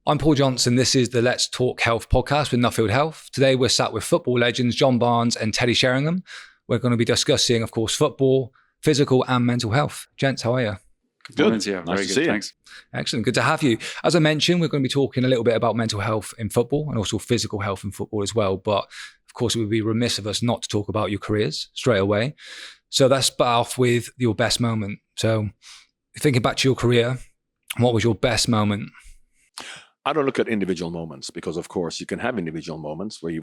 I'm Paul Johnson. This is the Let's Talk Health podcast with Nuffield Health. Today we're sat with football legends John Barnes and Teddy Sheringham. We're going to be discussing, of course, football, physical and mental health. Gents, how are you? Good. Nice Very to good. see Thanks. Excellent. Good to have you. As I mentioned, we're going to be talking a little bit about mental health in football and also physical health in football as well. But of course, it would be remiss of us not to talk about your careers straight away. So let's start off with your best moment. So thinking back to your career, what was your best moment? I don't look at individual moments because, of course, you can have individual moments where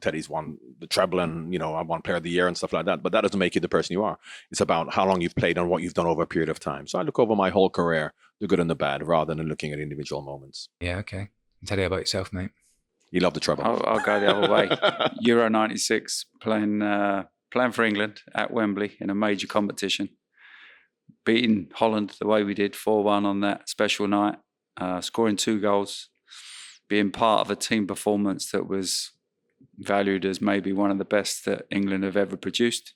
Teddy's won the treble and, I won player of the year and stuff like that. But that doesn't make you the person you are. It's about how long you've played and what you've done over a period of time. So I look over my whole career, the good and the bad, rather than looking at individual moments. Yeah, okay. Tell you about yourself, mate. You love the treble. I'll go the other way. Euro 96, playing for England at Wembley in a major competition. Beating Holland the way we did, 4-1 on that special night. Scoring 2 goals, being part of a team performance that was valued as maybe one of the best that England have ever produced,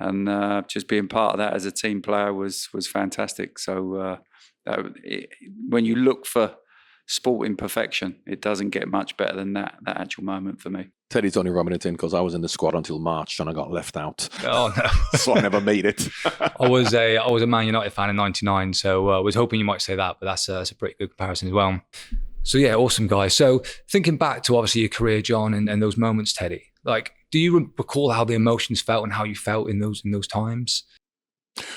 and just being part of that as a team player was fantastic. So when you look for sporting perfection, it doesn't get much better than that actual moment for me. Teddy's only rubbing it in because I was in the squad until March and I got left out. Oh no! So I never made it. I was a Man United fan in '99, so I was hoping you might say that, but that's a pretty good comparison as well. So yeah, awesome guys. So thinking back to obviously your career, John, and those moments, Teddy, like, do you recall how the emotions felt and how you felt in those times?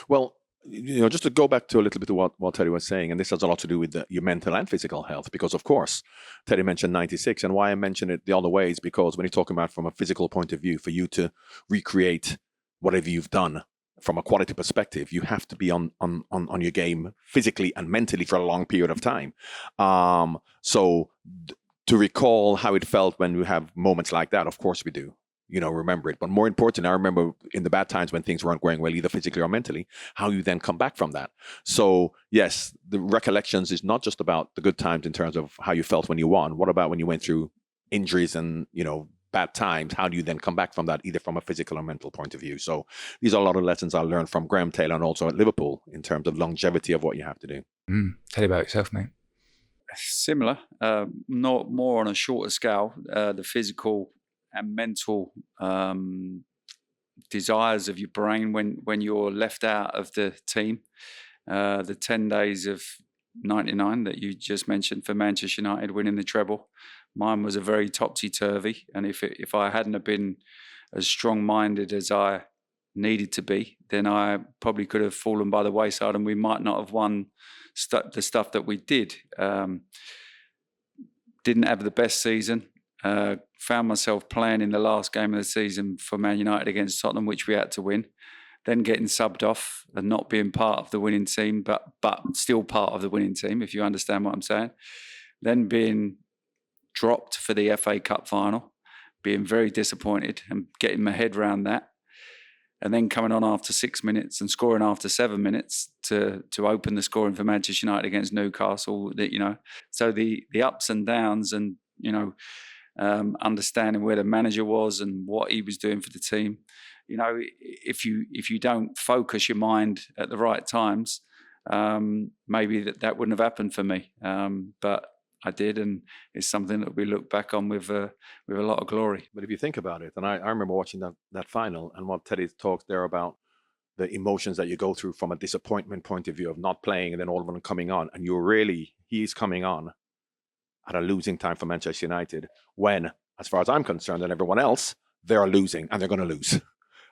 Well, just to go back to a little bit of what Teddy was saying, and this has a lot to do with your mental and physical health, because of course, Teddy mentioned 96, and why I mention it the other way is because when you're talking about from a physical point of view, for you to recreate whatever you've done from a quality perspective, you have to be on your game physically and mentally for a long period of time. So to recall how it felt when we have moments like that, of course we do. Remember it. But more important, I remember in the bad times when things weren't going well, either physically or mentally, how you then come back from that. So yes, the recollections is not just about the good times in terms of how you felt when you won. What about when you went through injuries and, bad times? How do you then come back from that, either from a physical or mental point of view? So these are a lot of lessons I learned from Graham Taylor and also at Liverpool in terms of longevity of what you have to do. Tell you about yourself, mate. Similar, not more on a shorter scale. The physical and mental desires of your brain when you're left out of the team. The 10 days of 99 that you just mentioned for Manchester United winning the treble, mine was a very topsy-turvy. And if I hadn't have been as strong-minded as I needed to be, then I probably could have fallen by the wayside and we might not have won the stuff that we did. Didn't have the best season. Found myself playing in the last game of the season for Man United against Tottenham, which we had to win. Then getting subbed off and not being part of the winning team, but still part of the winning team, if you understand what I'm saying. Then being dropped for the FA Cup final, being very disappointed and getting my head around that. And then coming on after 6 minutes and scoring after 7 minutes to open the scoring for Manchester United against Newcastle. So the ups and downs and, understanding where the manager was and what he was doing for the team. If you don't focus your mind at the right times, maybe that wouldn't have happened for me. But I did, and it's something that we look back on with a lot of glory. But if you think about it, and I remember watching that final and what Teddy talked there about the emotions that you go through from a disappointment point of view of not playing and then all of a sudden coming on, and he's coming on at a losing time for Manchester United when, as far as I'm concerned and everyone else, they're losing and they're going to lose.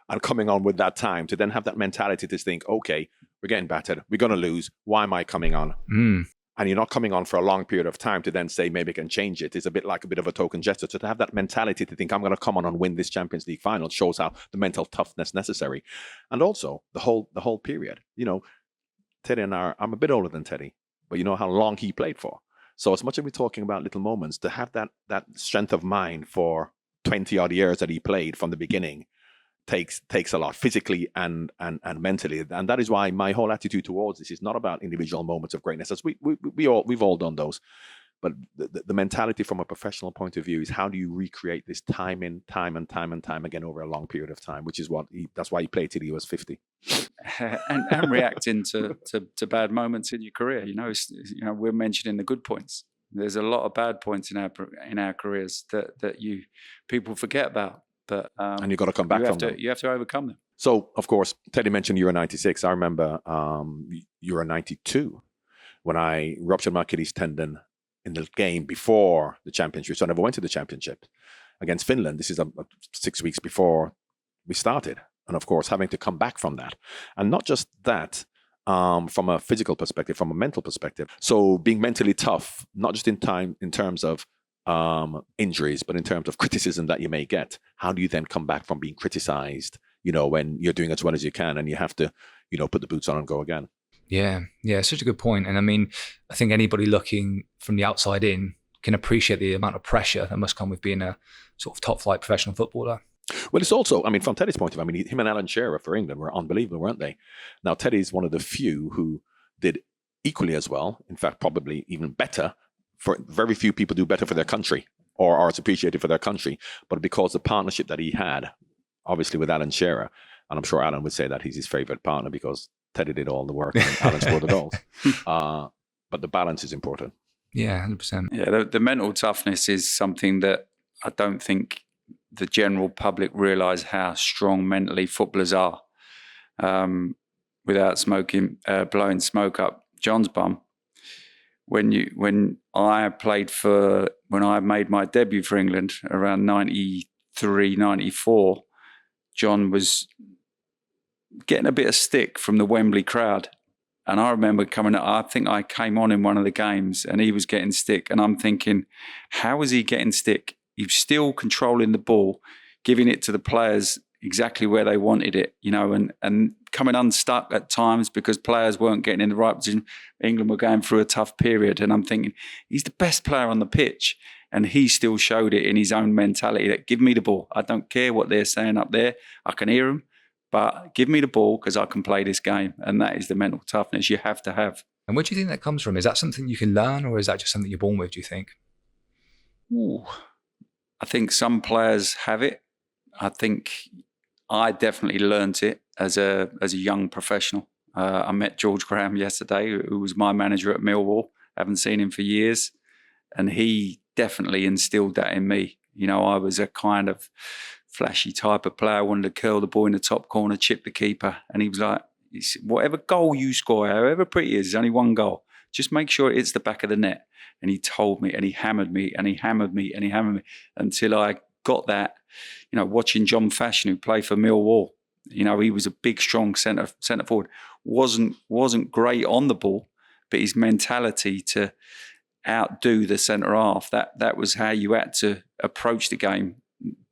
And coming on with that time to then have that mentality to think, okay, we're getting battered, we're going to lose, why am I coming on? And you're not coming on for a long period of time to then say maybe I can change it. It's a bit of a token gesture. So to have that mentality to think I'm going to come on and win this Champions League final shows how the mental toughness necessary. And also the whole period. Teddy and I'm a bit older than Teddy, but you know how long he played for. So as much as we're talking about little moments, to have that strength of mind for 20 odd years that he played from the beginning takes a lot physically and mentally, and that is why my whole attitude towards this is not about individual moments of greatness, as we've all done those, but the mentality from a professional point of view is how do you recreate this time and time again over a long period of time, which is that's why he played till he was 50. and reacting to bad moments in your career. We're mentioning the good points. There's a lot of bad points in our careers that people forget about, but and you've got to come back from them. You have to overcome them. So, of course, Teddy mentioned Euro 96. I remember Euro 92 when I ruptured my Achilles tendon in the game before the championship. So I never went to the championship against Finland. This is 6 weeks before we started. And of course, having to come back from that. And not just that, from a physical perspective, from a mental perspective. So being mentally tough, not just in terms of injuries, but in terms of criticism that you may get. How do you then come back from being criticized, when you're doing as well as you can and you have to, put the boots on and go again? Yeah, such a good point. And I mean, I think anybody looking from the outside in can appreciate the amount of pressure that must come with being a sort of top flight professional footballer. Well, it's also, from Teddy's point of view, him and Alan Shearer for England were unbelievable, weren't they? Now, Teddy's one of the few who did equally as well, in fact, probably even better. For very few people do better for their country or are appreciated for their country. But because the partnership that he had, obviously with Alan Shearer, and I'm sure Alan would say that he's his favorite partner because Teddy did all the work and Alan scored the goals. But the balance is important. Yeah, 100%. Yeah, the mental toughness is something that I don't think the general public realise how strong mentally footballers are. Without blowing smoke up John's bum. When I made my debut for England around 93, 94, John was getting a bit of stick from the Wembley crowd. And I remember I think I came on in one of the games and he was getting stick. And I'm thinking, how is he getting stick? He's still controlling the ball, giving it to the players exactly where they wanted it, and coming unstuck at times because players weren't getting in the right position. England were going through a tough period. And I'm thinking, he's the best player on the pitch. And he still showed it in his own mentality that give me the ball. I don't care what they're saying up there. I can hear them, but give me the ball because I can play this game. And that is the mental toughness you have to have. And where do you think that comes from? Is that something you can learn or is that just something you're born with, do you think? Ooh. I think some players have it. I think I definitely learnt it as a young professional. I met George Graham yesterday, who was my manager at Millwall. Haven't seen him for years. And he definitely instilled that in me. I was a kind of flashy type of player. I wanted to curl the ball in the top corner, chip the keeper. And he was like, whatever goal you score, however pretty it is, there's only one goal. Just make sure it's the back of the net. And he told me, and he hammered me, and he hammered me, and he hammered me until I got that. Watching John Fashion, who played for Millwall, he was a big, strong centre forward. Wasn't great on the ball, but his mentality to outdo the centre half, that was how you had to approach the game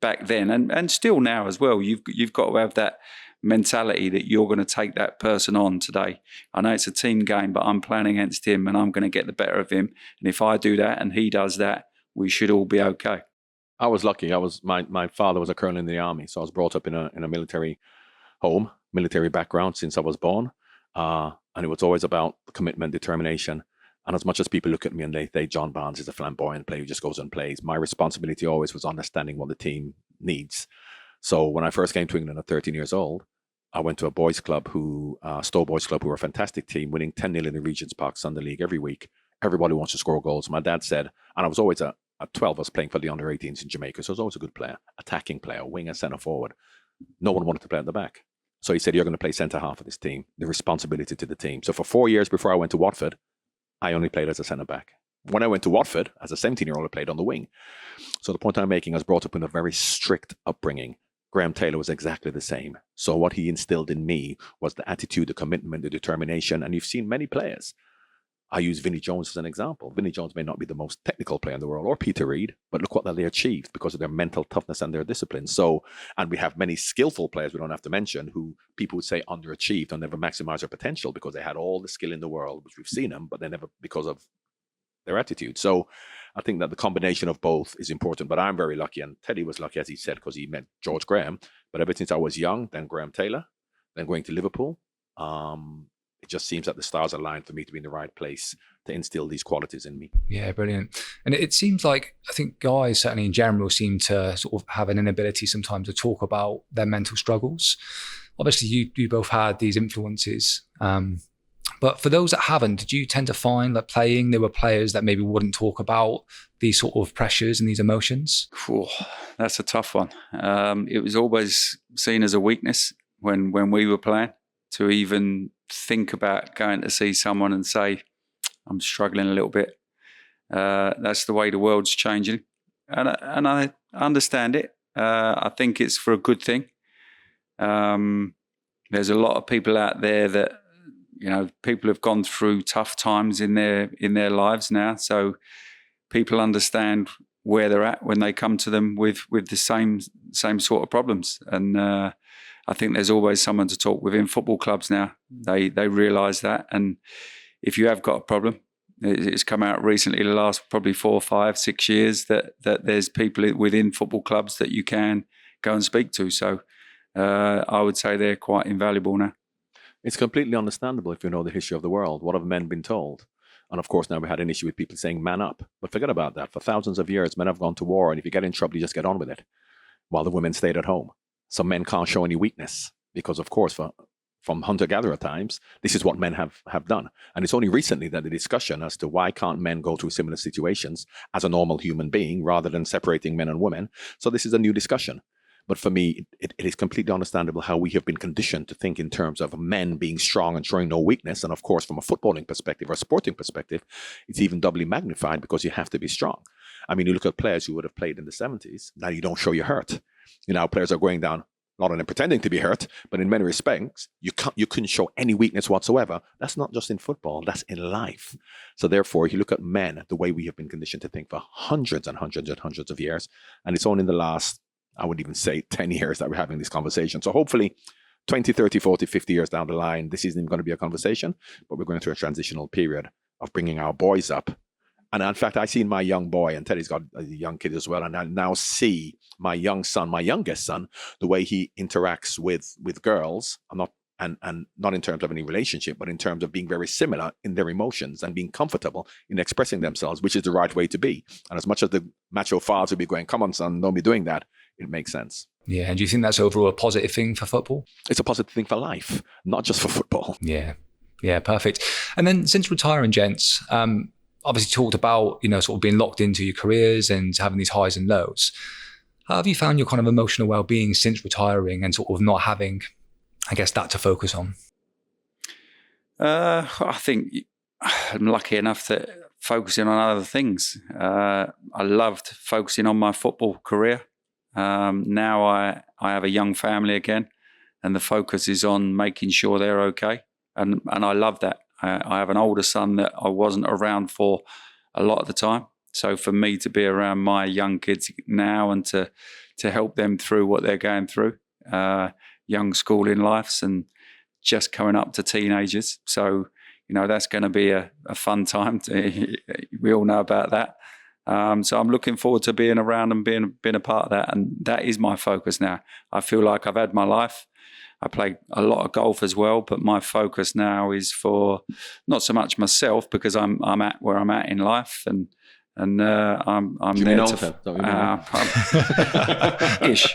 back then, and still now as well. You've got to have that mentality that you're going to take that person on today. I know it's a team game, but I'm playing against him and I'm going to get the better of him. And if I do that and he does that, we should all be okay. I was lucky. My father was a colonel in the army, so I was brought up in a military home, military background since I was born. And it was always about commitment, determination. And as much as people look at me and they say John Barnes is a flamboyant player who just goes and plays, my responsibility always was understanding what the team needs. So when I first came to England at 13 years old, I went to a boys' club, Stowe Boys Club, who were a fantastic team, winning 10-0 in the Regents Park Sunday League every week. Everybody wants to score goals. My dad said, and I was always at 12, I was playing for the under-18s in Jamaica, so I was always a good player, attacking player, winger, centre forward. No one wanted to play at the back. So he said, you're going to play centre half of this team, the responsibility to the team. So for 4 years before I went to Watford, I only played as a centre back. When I went to Watford, as a 17-year-old, I played on the wing. So the point I'm making, I was brought up in a very strict upbringing. Graham Taylor was exactly the same. So what he instilled in me was the attitude, the commitment, the determination. And you've seen many players. I use Vinnie Jones as an example. Vinnie Jones may not be the most technical player in the world, or Peter Reid, but look what they achieved because of their mental toughness and their discipline. So, and we have many skillful players we don't have to mention who people would say underachieved or never maximized their potential because they had all the skill in the world, which we've seen them, but they never because of their attitude. So I think that the combination of both is important, but I'm very lucky, and Teddy was lucky, as he said, because he met George Graham. But ever since I was young, then Graham Taylor, then going to Liverpool, it just seems that the stars aligned for me to be in the right place to instill these qualities in me. Yeah, brilliant. And it seems like, I think guys certainly in general seem to sort of have an inability sometimes to talk about their mental struggles. Obviously, you both had these influences, but But for those that haven't, did you tend to find that playing, there were players that maybe wouldn't talk about these sort of pressures and these emotions? Whew, that's a tough one. It was always seen as a weakness when we were playing to even think about going to see someone and say, I'm struggling a little bit. That's the way the world's changing. And I understand it. I think it's for a good thing. There's a lot of people out there that, people have gone through tough times in their lives now. So people understand where they're at when they come to them with the same sort of problems. And I think there's always someone to talk with in football clubs now. They realise that. And if you have got a problem, it's come out recently, the last probably 4, 5, 6 years, that there's people within football clubs that you can go and speak to. So I would say they're quite invaluable now. It's completely understandable if you know the history of the world. What have men been told? And of course, now we had an issue with people saying man up. But forget about that. For thousands of years, men have gone to war. And if you get in trouble, you just get on with it. While the women stayed at home. So men can't show any weakness. Because, of course, from hunter-gatherer times, this is what men have done. And it's only recently that the discussion as to why can't men go through similar situations as a normal human being rather than separating men and women. So this is a new discussion. But for me, it is completely understandable how we have been conditioned to think in terms of men being strong and showing no weakness. And of course, from a footballing perspective or a sporting perspective, it's even doubly magnified because you have to be strong. I mean, you look at players who would have played in the 70s. Now you don't show you're hurt. Players are going down, not only pretending to be hurt, but in many respects, you couldn't show any weakness whatsoever. That's not just in football, that's in life. So therefore, you look at men, the way we have been conditioned to think for hundreds and hundreds and hundreds of years. And it's only in the last, I would even say 10 years that we're having this conversation. So hopefully 20, 30, 40, 50 years down the line, this isn't even going to be a conversation, but we're going through a transitional period of bringing our boys up. And in fact, I see in my young boy, and Teddy's got a young kid as well, and I now see my young son, my youngest son, the way he interacts with girls. And not in terms of any relationship, but in terms of being very similar in their emotions and being comfortable in expressing themselves, which is the right way to be. And as much as the macho fathers would be going, come on, son, don't be doing that, it makes sense. Yeah, and do you think that's overall a positive thing for football? It's a positive thing for life, not just for football. Yeah, perfect. And then since retiring, gents, obviously talked about, sort of being locked into your careers and having these highs and lows. How have you found your kind of emotional well-being since retiring and sort of not having, I guess, that to focus on? I think I'm lucky enough that focusing on other things. I loved focusing on my football career. Now I have a young family again, and the focus is on making sure they're okay. And I love that. I have an older son that I wasn't around for a lot of the time. So for me to be around my young kids now and to help them through what they're going through, young schooling lives and just coming up to teenagers. So, that's going to be a fun time. We all know about that. So I'm looking forward to being around and being a part of that. And that is my focus now. I feel like I've had my life. I play a lot of golf as well, but my focus now is for not so much myself, because I'm at where I'm at in life, and I'm there to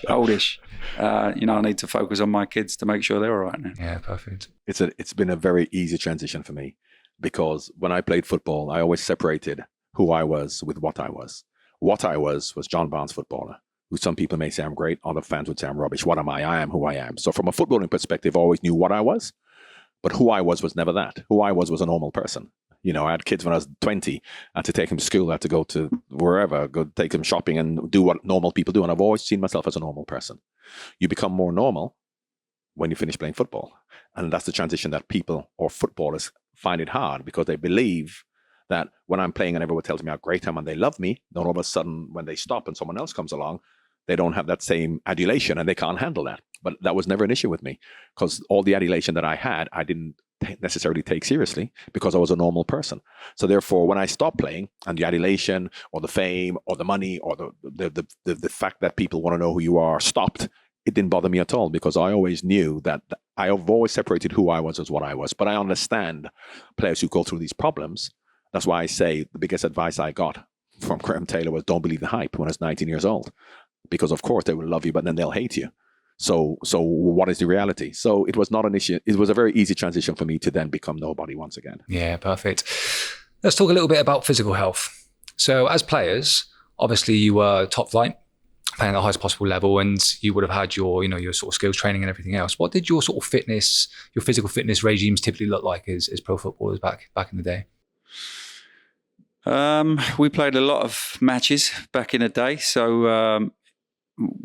oldish. I need to focus on my kids to make sure they're all right now. Yeah, perfect. It's been a very easy transition for me, because when I played football, I always separated who I was with what I was. What I was John Barnes footballer, who some people may say I'm great, other fans would say I'm rubbish. What am I? I am who I am. So from a footballing perspective, I always knew what I was, but who I was never that. Who I was a normal person. I had kids when I was 20. I had to take them to school. I had to go to wherever, go take them shopping and do what normal people do. And I've always seen myself as a normal person. You become more normal when you finish playing football. And that's the transition that people or footballers find it hard, because they believe that when I'm playing and everyone tells me how great I am and they love me, then all of a sudden when they stop and someone else comes along, they don't have that same adulation and they can't handle that. But that was never an issue with me, because all the adulation that I had, I didn't necessarily take seriously, because I was a normal person. So therefore, when I stopped playing, and the adulation or the fame or the money or the fact that people want to know who you are stopped, it didn't bother me at all, because I always knew that I have always separated who I was as what I was. But I understand players who go through these problems. That's why I say the biggest advice I got from Graham Taylor was, don't believe the hype, when I was 19 years old. Because of course they will love you, but then they'll hate you. So what is the reality? So it was not an issue. It was a very easy transition for me to then become nobody once again. Yeah, perfect. Let's talk a little bit about physical health. So as players, obviously you were top flight, playing at the highest possible level, and you would have had your, your sort of skills training and everything else. What did your sort of fitness, your physical fitness regimes typically look like as pro footballers back in the day? We played a lot of matches back in the day, so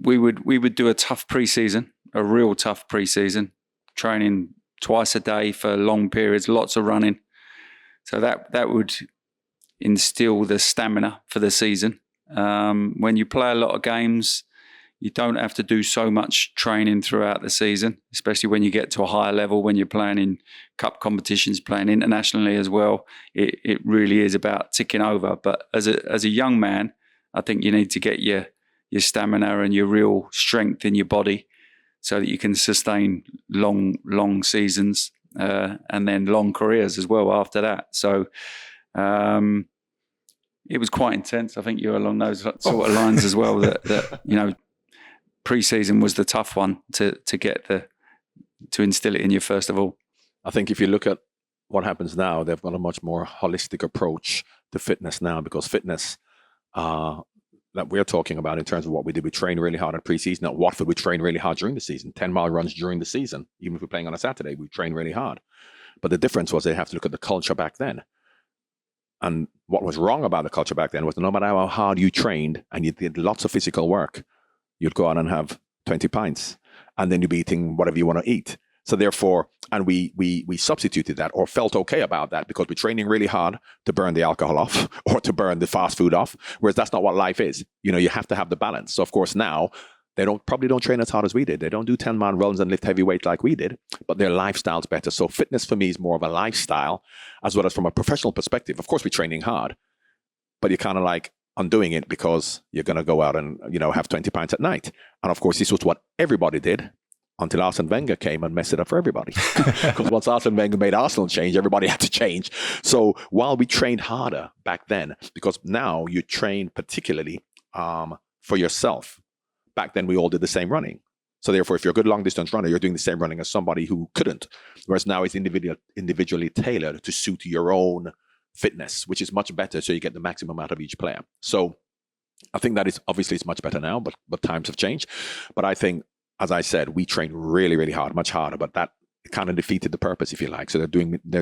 we would do a tough pre-season, a real tough pre-season, training twice a day for long periods, lots of running. So that would instill the stamina for the season. When you play a lot of games, you don't have to do so much training throughout the season, especially when you get to a higher level, when you're playing in cup competitions, playing internationally as well. It really is about ticking over. But as a young man, I think you need to get your stamina and your real strength in your body so that you can sustain long seasons and then long careers as well after that. So it was quite intense. I think you're along those sort of lines as well, that pre-season was the tough one to instill it in you first of all. I think if you look at what happens now, they've got a much more holistic approach to fitness now, because fitness that we're talking about in terms of what we did, we trained really hard at pre-season. At Watford, we trained really hard during the season, 10-mile runs during the season. Even if we're playing on a Saturday, we trained really hard. But the difference was they have to look at the culture back then. And what was wrong about the culture back then was no matter how hard you trained and you did lots of physical work, you'd go out and have 20 pints and then you'd be eating whatever you want to eat. So therefore, and we substituted that, or felt okay about that, because we're training really hard to burn the alcohol off or to burn the fast food off, whereas that's not what life is. You have to have the balance. So of course now, they probably don't train as hard as we did. They don't do 10-mile runs and lift heavy weight like we did, but their lifestyle's better. So fitness for me is more of a lifestyle, as well as from a professional perspective. Of course, we're training hard, but you're kind of like undoing it because you're going to go out and, have 20 pints at night. And of course, this was what everybody did until Arsene Wenger came and messed it up for everybody. Because once Arsene Wenger made Arsenal change, everybody had to change. So while we trained harder back then, because now you train particularly for yourself. Back then, we all did the same running. So therefore, if you're a good long distance runner, you're doing the same running as somebody who couldn't. Whereas now it's individually tailored to suit your own fitness, which is much better. So you get the maximum out of each player. So I think that is obviously it's much better now, but times have changed. But I think, as I said, we trained really, really hard, much harder, but that kind of defeated the purpose, if you like. So they're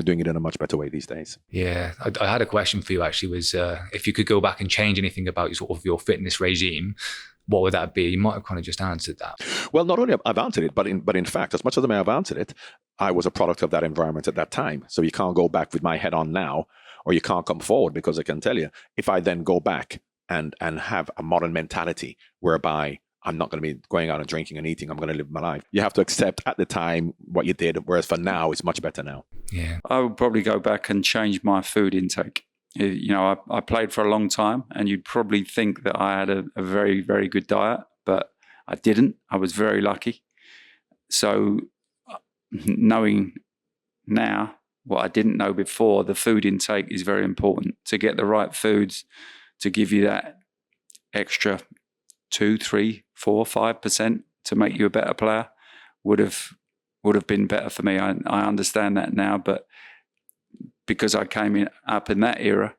doing it in a much better way these days. Yeah, I had a question for you actually, was if you could go back and change anything about your fitness regime, what would that be? You might have kind of just answered that. Well, not only I've answered it, but in fact, as much as I may have answered it, I was a product of that environment at that time. So you can't go back with my head on now, or you can't come forward, because I can tell you, if I then go back and have a modern mentality whereby I'm not going to be going out and drinking and eating, I'm going to live my life. You have to accept at the time what you did, whereas for now, it's much better now. Yeah, I would probably go back and change my food intake. I played for a long time, and you'd probably think that I had a very, very good diet, but I didn't. I was very lucky. So knowing now what I didn't know before, the food intake is very important. To get the right foods to give you that extra 2, 3, 4, 5% to make you a better player would have been better for me. I understand that now, but because I came up in that era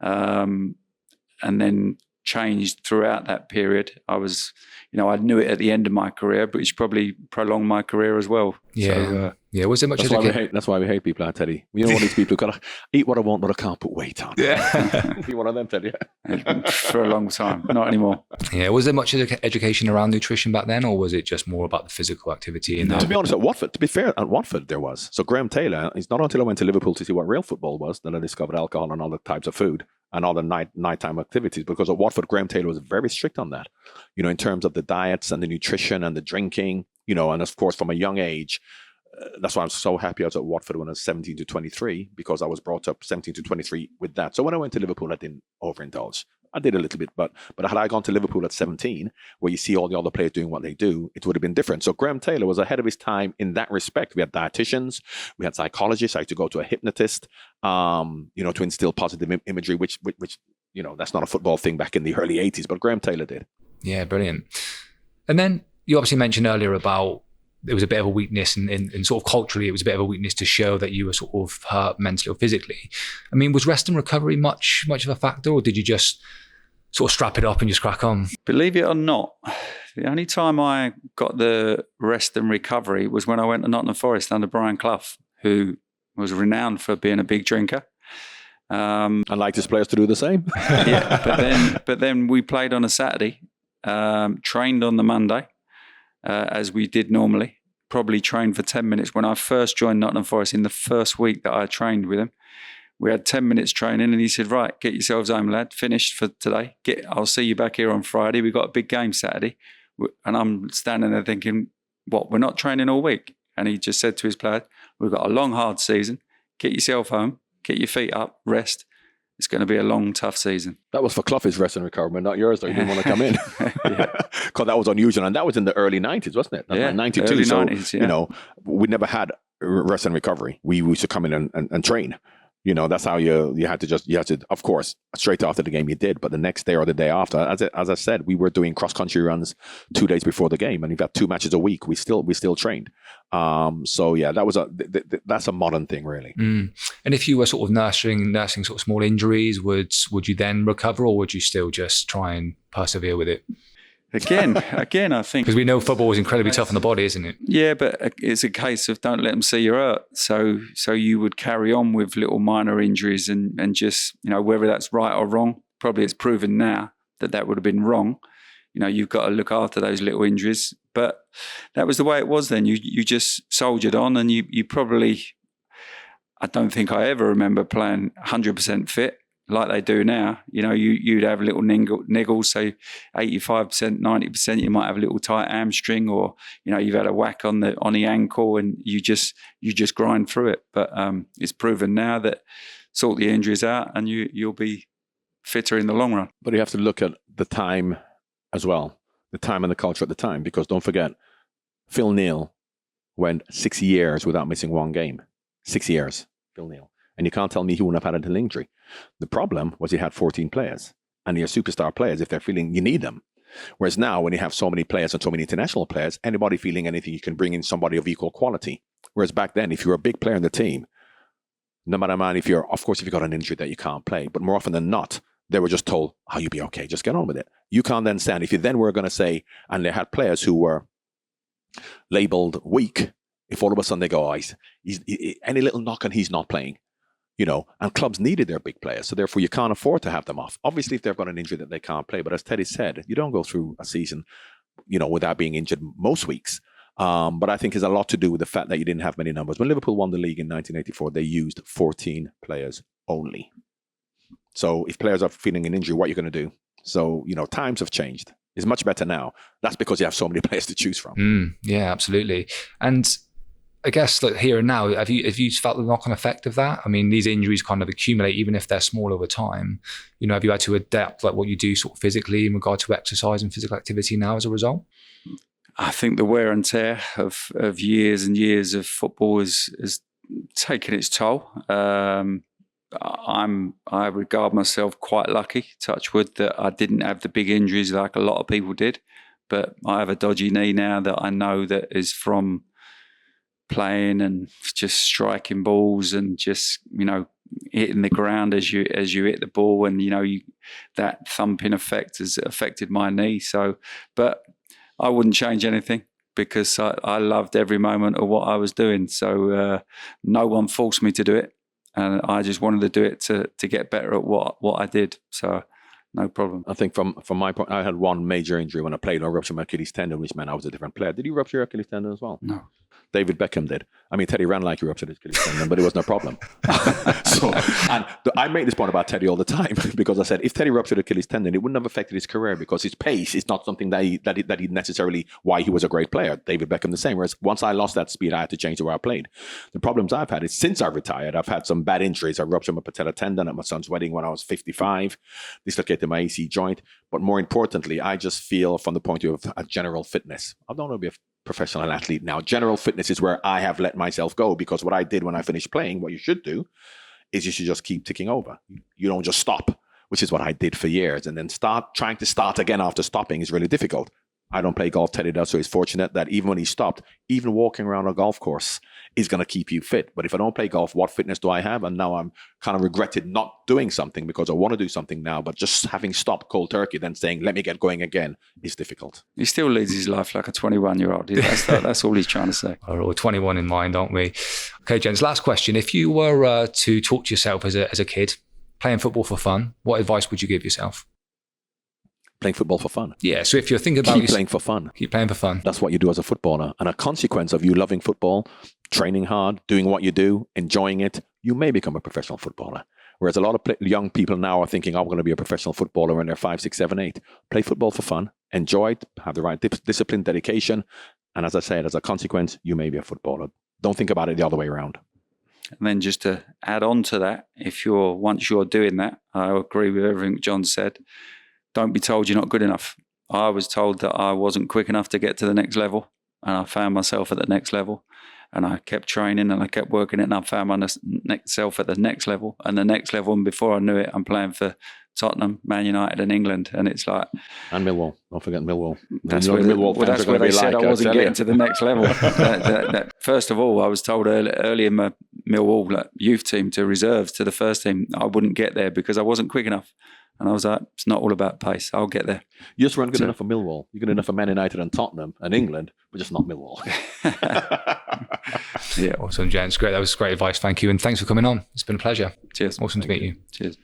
and then changed throughout that period, I was, I knew it at the end of my career, but it's probably prolonged my career as well. Yeah. So, was there much? That's why we hate people, I tell you. One of these people who gotta eat what I want, but I can't put weight on. Yeah. Be one of them, tell you. For a long time, not anymore. Yeah. Was there much education around nutrition back then, or was it just more about the physical activity? To be honest, at Watford, there was. So Graham Taylor, it's not until I went to Liverpool to see what real football was that I discovered alcohol and other types of food and other nighttime activities. Because at Watford, Graham Taylor was very strict on that, in terms of the diets and the nutrition and the drinking, and of course, from a young age. That's why I'm so happy I was at Watford when I was 17 to 23, because I was brought up 17 to 23 with that. So when I went to Liverpool, I didn't overindulge. I did a little bit, but had I gone to Liverpool at 17, where you see all the other players doing what they do, it would have been different. So Graham Taylor was ahead of his time in that respect. We had dietitians, we had psychologists. I had to go to a hypnotist, to instill positive imagery, which that's not a football thing back in the early 80s, but Graham Taylor did. Yeah, brilliant. And then you obviously mentioned earlier about there was a bit of a weakness in sort of culturally, it was a bit of a weakness to show that you were sort of hurt mentally or physically. I mean, was rest and recovery much of a factor, or did you just sort of strap it up and just crack on? Believe it or not, the only time I got the rest and recovery was when I went to Nottingham Forest under Brian Clough, who was renowned for being a big drinker. I'd like his players to do the same. Yeah, but then we played on a Saturday, trained on the Monday, as we did normally. Probably trained for 10 minutes. When I first joined Nottingham Forest, in the first week that I trained with him, we had 10 minutes training, and he said, right, get yourselves home, lad. Finished for today. I'll see you back here on Friday. We've got a big game Saturday. And I'm standing there thinking, what, we're not training all week? And he just said to his players, we've got a long, hard season. Get yourself home. Get your feet up. Rest. It's going to be a long, tough season. That was for Clough's rest and recovery, not yours, though. You didn't want to come in. Because that was unusual. And that was in the early 90s, wasn't it? Yeah, 92. early so, 90s, yeah. You know, we never had rest and recovery. We used to come in and train. You know, that's how you had to, of course, straight after the game you did, but the next day or the day after, as I said, we were doing cross-country runs 2 days before the game, and you've got 2 matches a week. We still trained. So yeah, that's a modern thing, really. And if you were sort of nursing sort of small injuries, would you then recover, or would you still just try and persevere with it? Again, I think... Because we know football is incredibly tough on the body, isn't it? Yeah, but it's a case of don't let them see you're hurt. So you would carry on with little minor injuries and just, you know, whether that's right or wrong, probably it's proven now that would have been wrong. You know, you've got to look after those little injuries. But that was the way it was then. You just soldiered on, and you probably... I don't think I ever remember playing 100% fit like they do now. You know, you'd have little niggles, so 85%, 90%, you might have a little tight hamstring, or, you know, you've had a whack on the ankle, and you just grind through it. But it's proven now that sort the injuries out and you'll be fitter in the long run. But you have to look at the time as well, the time and the culture at the time, because don't forget, Phil Neal went 6 years without missing one game. 6 years, Phil Neal. And you can't tell me he wouldn't have had an injury. The problem was he had 14 players. And your superstar players, if they're feeling you need them. Whereas now, when you have so many players and so many international players, anybody feeling anything, you can bring in somebody of equal quality. Whereas back then, if you're a big player in the team, no matter, man, if you've got an injury that you can't play, but more often than not, they were just told, oh, you'll be okay, just get on with it. You can't then stand. If you then were going to say, and they had players who were labeled weak, if all of a sudden they go, oh, he's any little knock and he's not playing. You know, and clubs needed their big players, so therefore you can't afford to have them off. Obviously, if they've got an injury that they can't play, but as Teddy said, you don't go through a season, you know, without being injured most weeks. But I think it's a lot to do with the fact that you didn't have many numbers. When Liverpool won the league in 1984, they used 14 players only. So if players are feeling an injury, what are you going to do? So, you know, times have changed. It's much better now. That's because you have so many players to choose from. Yeah, absolutely. And I guess, like, here and now, have you felt the knock-on effect of that? I mean, these injuries kind of accumulate, even if they're small over time. You know, have you had to adapt, like, what you do sort of physically in regard to exercise and physical activity now as a result? I think the wear and tear of years and years of football has taken its toll. I regard myself quite lucky, touch wood, that I didn't have the big injuries like a lot of people did. But I have a dodgy knee now that I know that is from playing and just striking balls and just, you know, hitting the ground as you hit the ball, and, you know, that thumping effect has affected my knee. So, but I wouldn't change anything, because I loved every moment of what I was doing. So no one forced me to do it, and I just wanted to do it to get better at what I did. So no problem. I think from my point, I had one major injury when I played. I ruptured my Achilles tendon, which meant I was a different player. Did you rupture your Achilles tendon as well? No. David Beckham did. I mean, Teddy ran like he ruptured his Achilles tendon, but it was no problem. I make this point about Teddy all the time, because I said if Teddy ruptured Achilles tendon, it wouldn't have affected his career, because his pace is not something that he necessarily why he was a great player. David Beckham the same. Whereas once I lost that speed, I had to change the way I played. The problems I've had is since I retired, I've had some bad injuries. I ruptured my patella tendon at my son's wedding when I was 55, dislocated my AC joint. But more importantly, I just feel from the point of view of a general fitness. I don't want to be a professional athlete now. General fitness is where I have let myself go, because what I did when I finished playing, what you should do is you should just keep ticking over. You don't just stop, which is what I did for years. And then trying to start again after stopping is really difficult. I don't play golf, Teddy does, so he's fortunate that even when he stopped, even walking around a golf course is going to keep you fit. But if I don't play golf, what fitness do I have? And now I'm kind of regretted not doing something because I want to do something now, but just having stopped cold turkey, then saying, let me get going again, is difficult. He still leads his life like a 21-year-old. That's all he's trying to say. We're all 21 in mind, aren't we? Okay, gents, last question. If you were to talk to yourself as a kid, playing football for fun, what advice would you give yourself? Playing football for fun. Yeah, so if you're thinking about... Keep playing for fun. Keep playing for fun. That's what you do as a footballer. And a consequence of you loving football, training hard, doing what you do, enjoying it, you may become a professional footballer. Whereas a lot of young people now are thinking, I'm going to be a professional footballer when they're 5, 6, 7, 8. Play football for fun, enjoy it, have the right discipline, dedication. And as I said, as a consequence, you may be a footballer. Don't think about it the other way around. And then just to add on to that, once you're doing that, I agree with everything John said. Don't be told you're not good enough. I was told that I wasn't quick enough to get to the next level, and I found myself at the next level, and I kept training and I kept working it, and I found myself at the next level and the next level, and before I knew it, I'm playing for Tottenham, Man United and England, and it's like... And Millwall. Don't forget Millwall. That's where they said I wasn't getting to the next level. First of all, I was told early in my Millwall youth team to reserves to the first team, I wouldn't get there because I wasn't quick enough. And I was like, it's not all about pace. I'll get there. You just weren't good enough for Millwall. You're good enough for Man United and Tottenham and England, but just not Millwall. Yeah, awesome, gents. Great. That was great advice. Thank you. And thanks for coming on. It's been a pleasure. Cheers. Awesome to meet you. Cheers.